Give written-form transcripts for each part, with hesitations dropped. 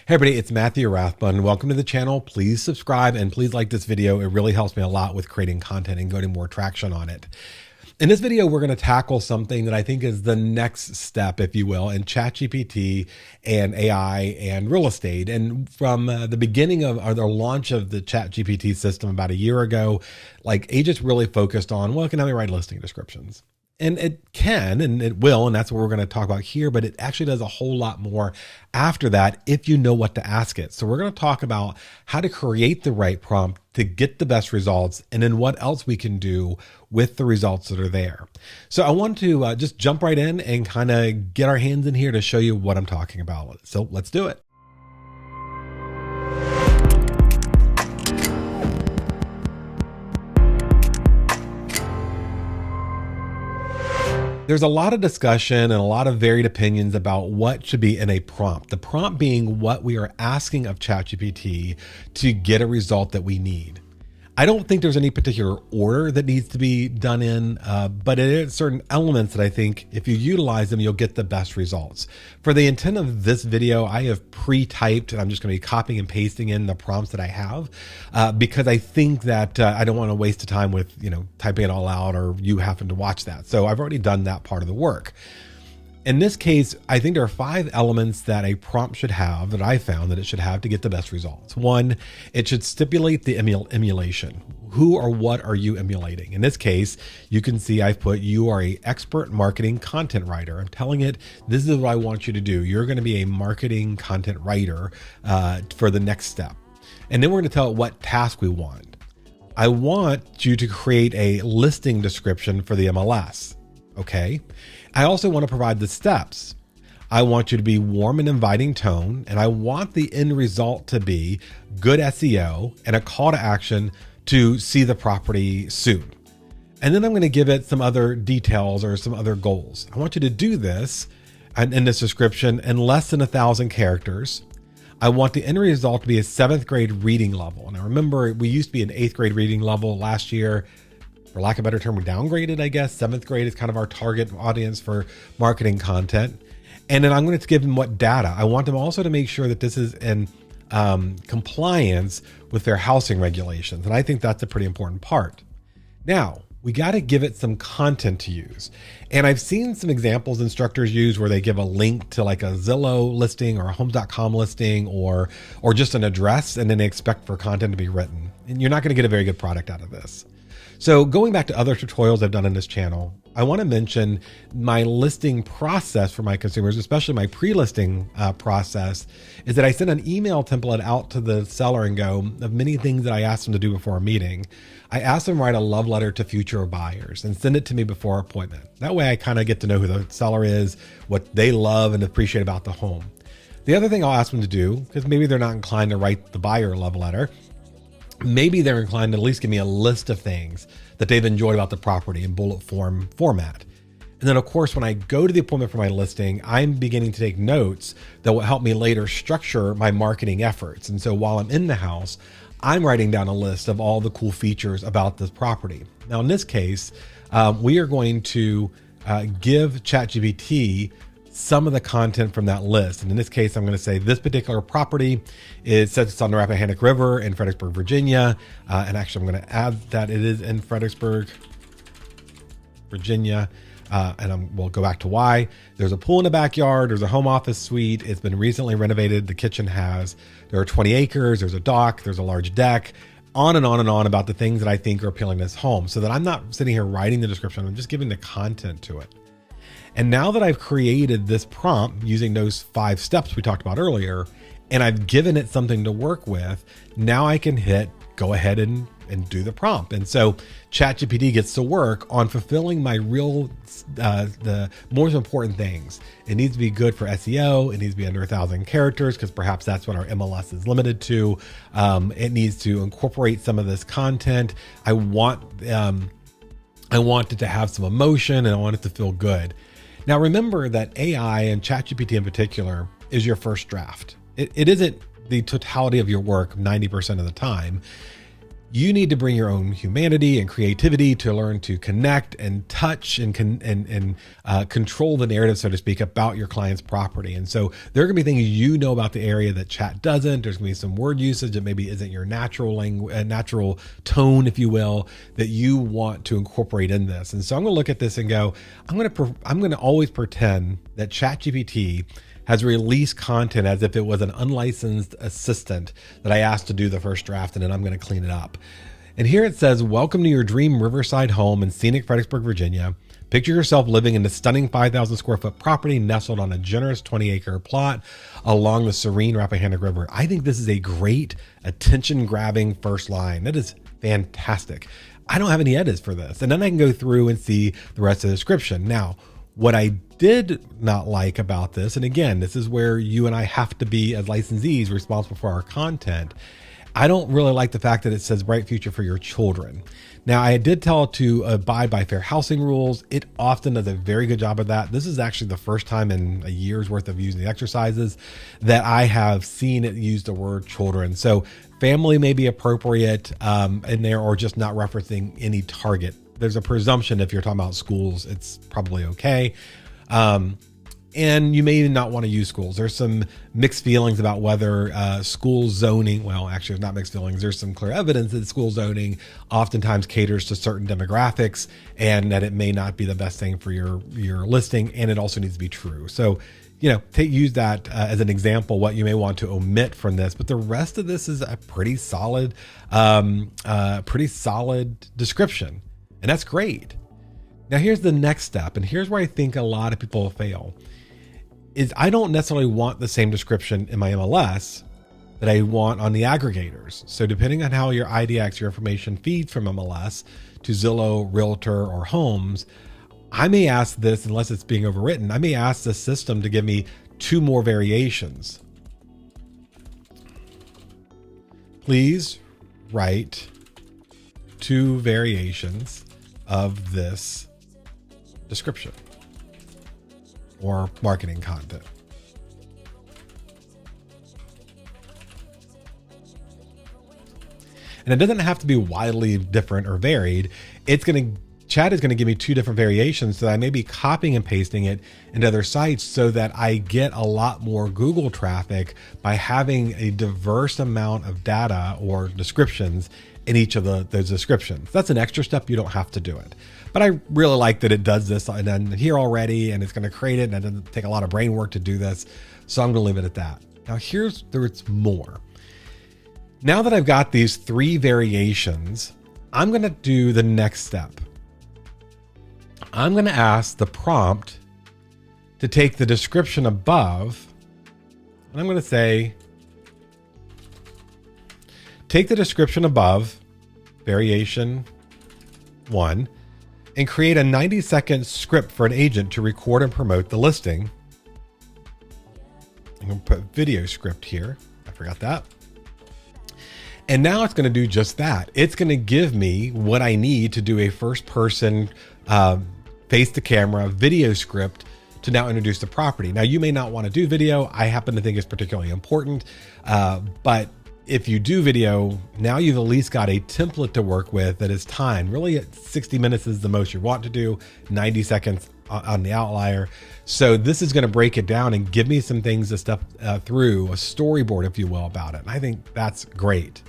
Hey everybody, it's Matthew Rathbun. Welcome to the channel. Please subscribe and please like this video. It really helps me a lot with creating content and getting more traction on it. In this video, we're going to tackle something that I think is the next step, if you will, in ChatGPT and AI and real estate. And from the beginning of or the launch of the ChatGPT system about a year ago, like agents really focused on, well, can I write listing descriptions? And it can, and it will, and that's what we're going to talk about here, but it actually does a whole lot more after that if you know what to ask it. So we're going to talk about how to create the right prompt to get the best results, and then what else we can do with the results that are there. So I want to just jump right in and kind of get our hands in here to show you what I'm talking about. So let's do it. There's a lot of discussion and a lot of varied opinions about what should be in a prompt. The prompt being what we are asking of ChatGPT to get a result that we need. I don't think there's any particular order that needs to be done in, but it is certain elements that I think if you utilize them, you'll get the best results. For the intent of this video, I have pre-typed, and I'm just going to be copying and pasting in the prompts that I have, because I think that I don't want to waste the time with, typing it all out or you having to watch that. So I've already done that part of the work. In this case, I think there are 5 elements that a prompt should have that I found that it should have to get the best results. 1, it should stipulate the emulation. Who or what are you emulating? In this case, you can see I've put, you are an expert marketing content writer. I'm telling it, this is what I want you to do. You're going to be a marketing content writer for the next step. And then we're going to tell it what task we want. I want you to create a listing description for the MLS. Okay. I also want to provide the steps. I want you to be warm and inviting tone, and I want the end result to be good SEO and a call to action to see the property soon. And then I'm going to give it some other details or some other goals. I want you to do this in this description in less than 1,000 characters. I want the end result to be a 7th grade reading level. And I remember we used to be an 8th grade reading level last year. For lack of a better term, we downgraded, I guess. 7th grade is kind of our target audience for marketing content. And then I'm going to give them what data. I want them also to make sure that this is in compliance with their housing regulations. And I think that's a pretty important part. Now, we got to give it some content to use. And I've seen some examples instructors use where they give a link to like a Zillow listing or a homes.com listing or just an address, and then they expect for content to be written. And you're not going to get a very good product out of this. So going back to other tutorials I've done on this channel, I want to mention my listing process for my consumers, especially my pre-listing process, is that I send an email template out to the seller and go, of many things that I ask them to do before a meeting, I ask them to write a love letter to future buyers and send it to me before appointment. That way I kind of get to know who the seller is, what they love and appreciate about the home. The other thing I'll ask them to do, because maybe they're not inclined to write the buyer love letter, maybe they're inclined to at least give me a list of things that they've enjoyed about the property in bullet format. And then of course, when I go to the appointment for my listing, I'm beginning to take notes that will help me later structure my marketing efforts. And so while I'm in the house, I'm writing down a list of all the cool features about this property. Now, in this case, we are going to give ChatGPT some of the content from that list. And in this case, I'm going to say this particular property says it's on the Rappahannock River in Fredericksburg, Virginia. And actually, I'm going to add that it is in Fredericksburg, Virginia. And we'll go back to why. There's a pool in the backyard. There's a home office suite. It's been recently renovated. The kitchen there are 20 acres. There's a dock. There's a large deck. On and on and on about the things that I think are appealing to this home. So that I'm not sitting here writing the description. I'm just giving the content to it. And now that I've created this prompt using those 5 steps we talked about earlier, and I've given it something to work with, now I can hit go ahead and do the prompt. And so ChatGPT gets to work on fulfilling my the most important things. It needs to be good for SEO. It needs to be under 1,000 characters because perhaps that's what our MLS is limited to. It needs to incorporate some of this content. I want it to have some emotion, and I want it to feel good. Now, remember that AI and ChatGPT in particular is your first draft. It isn't the totality of your work 90% of the time. You need to bring your own humanity and creativity to learn to connect and touch and control the narrative, so to speak, about your client's property. And so there are going to be things you know about the area that chat doesn't. There's going to be some word usage that maybe isn't your natural language, natural tone, if you will, that you want to incorporate in this. And so I'm going to look at this and go, I'm going to always pretend that ChatGPT has released content as if it was an unlicensed assistant that I asked to do the first draft, and then I'm going to clean it up. And here it says, welcome to your dream riverside home in scenic Fredericksburg, Virginia. Picture yourself living in a stunning 5,000 square foot property nestled on a generous 20-acre plot along the serene Rappahannock River. I think this is a great attention-grabbing first line. That is fantastic. I don't have any edits for this. And then I can go through and see the rest of the description. Now, what I did not like about this, and again, this is where you and I have to be as licensees responsible for our content. I don't really like the fact that it says bright future for your children. Now, I did tell it to abide by fair housing rules. It often does a very good job of that. This is actually the first time in a year's worth of using the exercises that I have seen it use the word children. So family may be appropriate in there, or just not referencing any target. There's a presumption if you're talking about schools, it's probably okay. And you may not want to use schools. There's some mixed feelings about whether school zoning, well, actually there's not mixed feelings. There's some clear evidence that school zoning oftentimes caters to certain demographics, and that it may not be the best thing for your listing. And it also needs to be true. So, use that as an example, what you may want to omit from this, but the rest of this is a pretty solid description. And that's great. Now here's the next step. And here's where I think a lot of people fail is I don't necessarily want the same description in my MLS that I want on the aggregators. So depending on how your IDX, your information feeds from MLS to Zillow, Realtor, or Homes, I may ask this, unless it's being overwritten, I may ask the system to give me 2 more variations. Please write 2 variations of this description or marketing content. And it doesn't have to be wildly different or varied. Chat is going to give me 2 different variations, so I may be copying and pasting it into other sites so that I get a lot more Google traffic by having a diverse amount of data or descriptions in each of those descriptions. That's an extra step. You don't have to do it. But I really like that it does this and then here already, and it's going to create it, and it doesn't take a lot of brain work to do this. So I'm going to leave it at that. Now there's more. Now that I've got these 3 variations, I'm going to do the next step. I'm going to ask the prompt to take the description above, and I'm going to say, take the description above, variation 1, and create a 90-second script for an agent to record and promote the listing. I'm going to put video script here. I forgot that. And now it's going to do just that. It's going to give me what I need to do a first-person face to camera video script to now introduce the property. Now, you may not want to do video. I happen to think it's particularly important. But if you do video, now you've at least got a template to work with that is timed. Really, 60 minutes is the most you want to do, 90 seconds on the outlier. So this is going to break it down and give me some things to step through, a storyboard, if you will, about it. And I think that's great.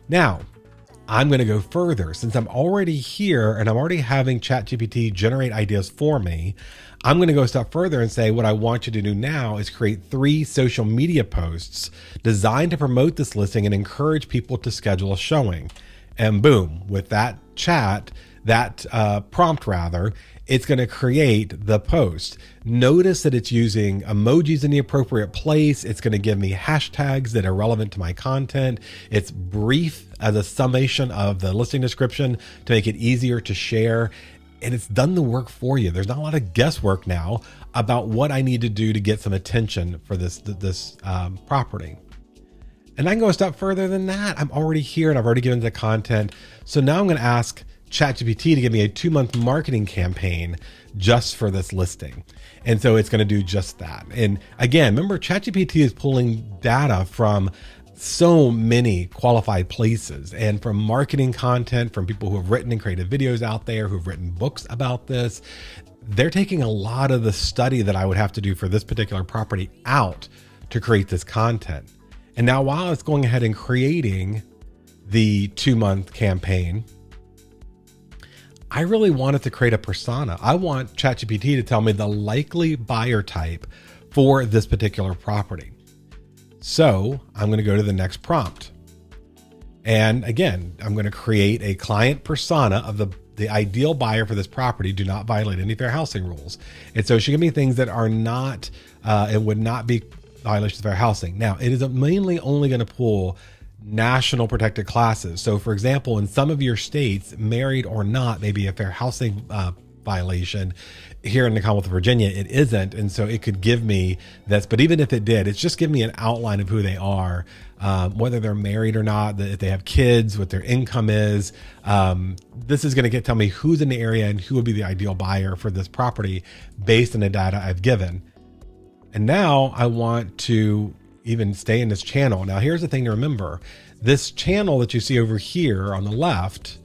Now, I'm going to go further. Since I'm already here and I'm already having ChatGPT generate ideas for me, I'm going to go a step further and say what I want you to do now is create 3 social media posts designed to promote this listing and encourage people to schedule a showing. And boom, with that prompt rather, it's going to create the post. Notice that it's using emojis in the appropriate place. It's going to give me hashtags that are relevant to my content. It's brief as a summation of the listing description to make it easier to share. And it's done the work for you. There's not a lot of guesswork now about what I need to do to get some attention for this property. And I can go a step further than that. I'm already here and I've already given the content. So now I'm going to ask ChatGPT to give me a 2-month marketing campaign just for this listing. And so it's going to do just that. And again, remember, ChatGPT is pulling data from so many qualified places, and from marketing content, from people who have written and created videos out there, who've written books about this. They're taking a lot of the study that I would have to do for this particular property out to create this content. And now while I was going ahead and creating the 2-month campaign, I really wanted to create a persona. I want ChatGPT to tell me the likely buyer type for this particular property. So I'm going to go to the next prompt. And again, I'm going to create a client persona of the ideal buyer for this property. Do not violate any fair housing rules. And so she gave me things that are not, it would not be violations of fair housing. Now, it is mainly only going to pull national protected classes. So for example, in some of your states, married or not, may be a fair housing violation. Here in the Commonwealth of Virginia, it isn't. And so it could give me this, but even if it did, it's just giving me an outline of who they are, whether they're married or not, if they have kids, what their income is. This is going to tell me who's in the area and who would be the ideal buyer for this property based on the data I've given. And now I want to even stay in this channel. Now, here's the thing to remember. This channel that you see over here on the left,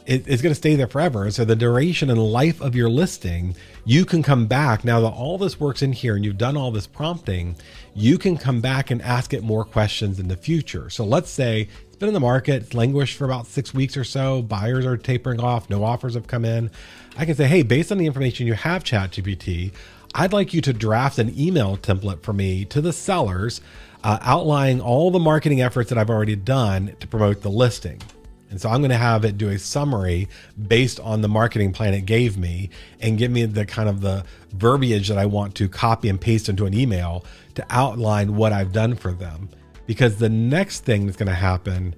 it's going to stay there forever. So the duration and life of your listing, you can come back. Now that all this works in here and you've done all this prompting, you can come back and ask it more questions in the future. So let's say it's been in the market, it's languished for about 6 weeks or so. Buyers are tapering off. No offers have come in. I can say, hey, based on the information you have, ChatGPT, I'd like you to draft an email template for me to the sellers, outlining all the marketing efforts that I've already done to promote the listing. And so I'm going to have it do a summary based on the marketing plan it gave me and give me the kind of the verbiage that I want to copy and paste into an email to outline what I've done for them. Because the next thing that's going to happen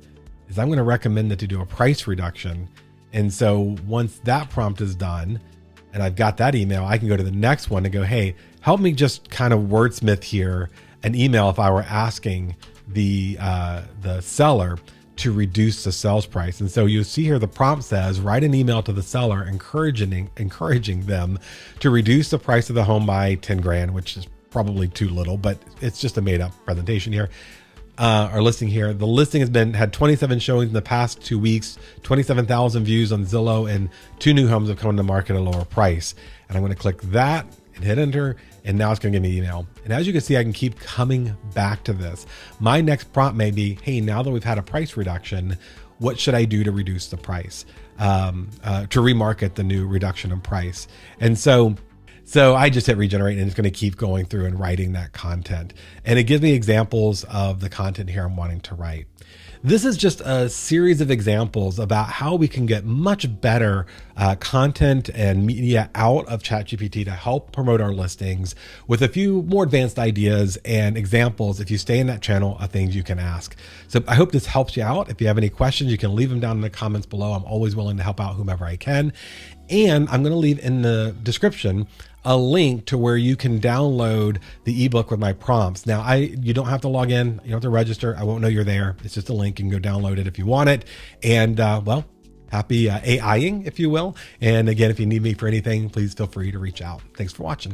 is I'm going to recommend that to do a price reduction. And so once that prompt is done and I've got that email, I can go to the next one and go, hey, help me just kind of wordsmith here an email if I were asking the seller to reduce the sales price. And so you'll see here the prompt says, write an email to the seller encouraging them to reduce the price of the home by 10 grand, which is probably too little, but it's just a made up presentation here. Our listing here. The listing had 27 showings in the past 2 weeks, 27,000 views on Zillow, and 2 new homes have come to the market at a lower price. And I'm going to click that and hit enter. And now it's going to give me an email. And as you can see, I can keep coming back to this. My next prompt may be, hey, now that we've had a price reduction, what should I do to reduce the price, to remarket the new reduction in price? And so I just hit regenerate and it's going to keep going through and writing that content. And it gives me examples of the content here I'm wanting to write. This is just a series of examples about how we can get much better content and media out of ChatGPT to help promote our listings with a few more advanced ideas and examples, if you stay in that channel, of things you can ask. So I hope this helps you out. If you have any questions, you can leave them down in the comments below. I'm always willing to help out whomever I can. And I'm going to leave in the description a link to where you can download the ebook with my prompts. Now, you don't have to log in. You don't have to register. I won't know you're there. It's just a link. You can go download it if you want it. And well, happy AIing, if you will. And again, if you need me for anything, please feel free to reach out. Thanks for watching.